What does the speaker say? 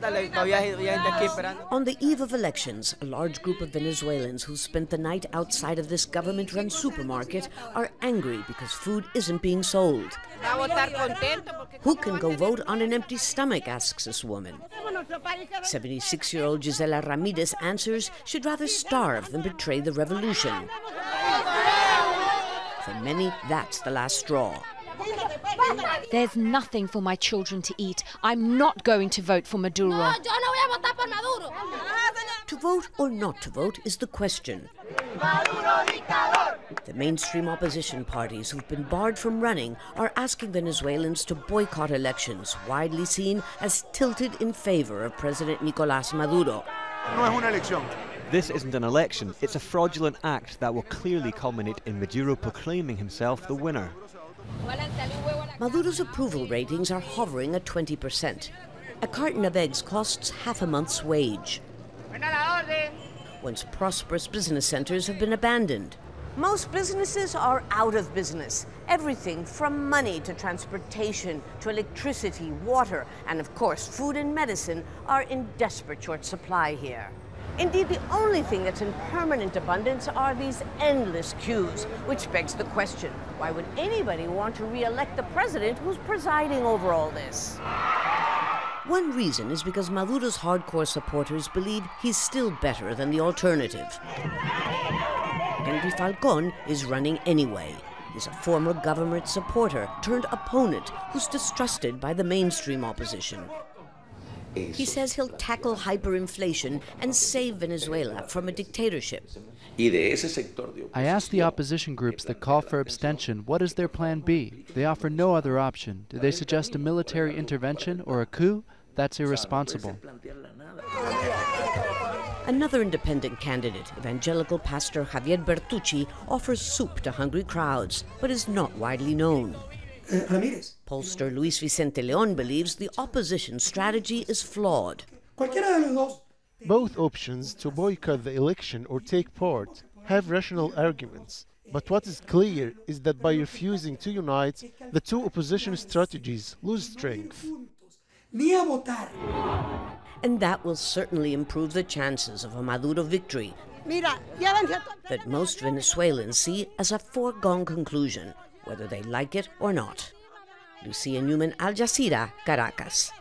On the eve of elections, a large group of Venezuelans who spent the night outside of this government-run supermarket are angry because food isn't being sold. Who can go vote on an empty stomach, asks this woman. 76-year-old Gisela Ramirez answers she'd rather starve than betray the revolution. For many, that's the last straw. There's nothing for my children to eat. I'm not going to vote for Maduro. To vote or not to vote is the question. The mainstream opposition parties who've been barred from running are asking Venezuelans to boycott elections, widely seen as tilted in favor of President Nicolas Maduro. This isn't an election, it's a fraudulent act that will clearly culminate in Maduro proclaiming himself the winner. Maduro's approval ratings are hovering at 20%. A carton of eggs costs half a month's wage. Once prosperous business centers have been abandoned. Most businesses are out of business. Everything from money to transportation to electricity, water, and of course food and medicine are in desperate short supply here. Indeed, the only thing that's in permanent abundance are these endless queues, which begs the question, why would anybody want to re-elect the president who's presiding over all this? One reason is because Maduro's hardcore supporters believe he's still better than the alternative. Henri Falcon is running anyway. He's a former government supporter turned opponent who's distrusted by the mainstream opposition. He says he'll tackle hyperinflation and save Venezuela from a dictatorship. I asked the opposition groups that call for abstention, what is their plan B? They offer no other option. Do they suggest a military intervention or a coup? That's irresponsible. Another independent candidate, evangelical pastor Javier Bertucci, offers soup to hungry crowds, but is not widely known. Pollster Luis Vicente believes the opposition strategy is flawed. Both options, to boycott the election or take part, have rational arguments. But what is clear is that by refusing to unite, the two opposition strategies lose strength. And that will certainly improve the chances of a Maduro victory that most Venezuelans see as a foregone conclusion, whether they like it or not. Lucia, Newman, Al Jazeera, Caracas.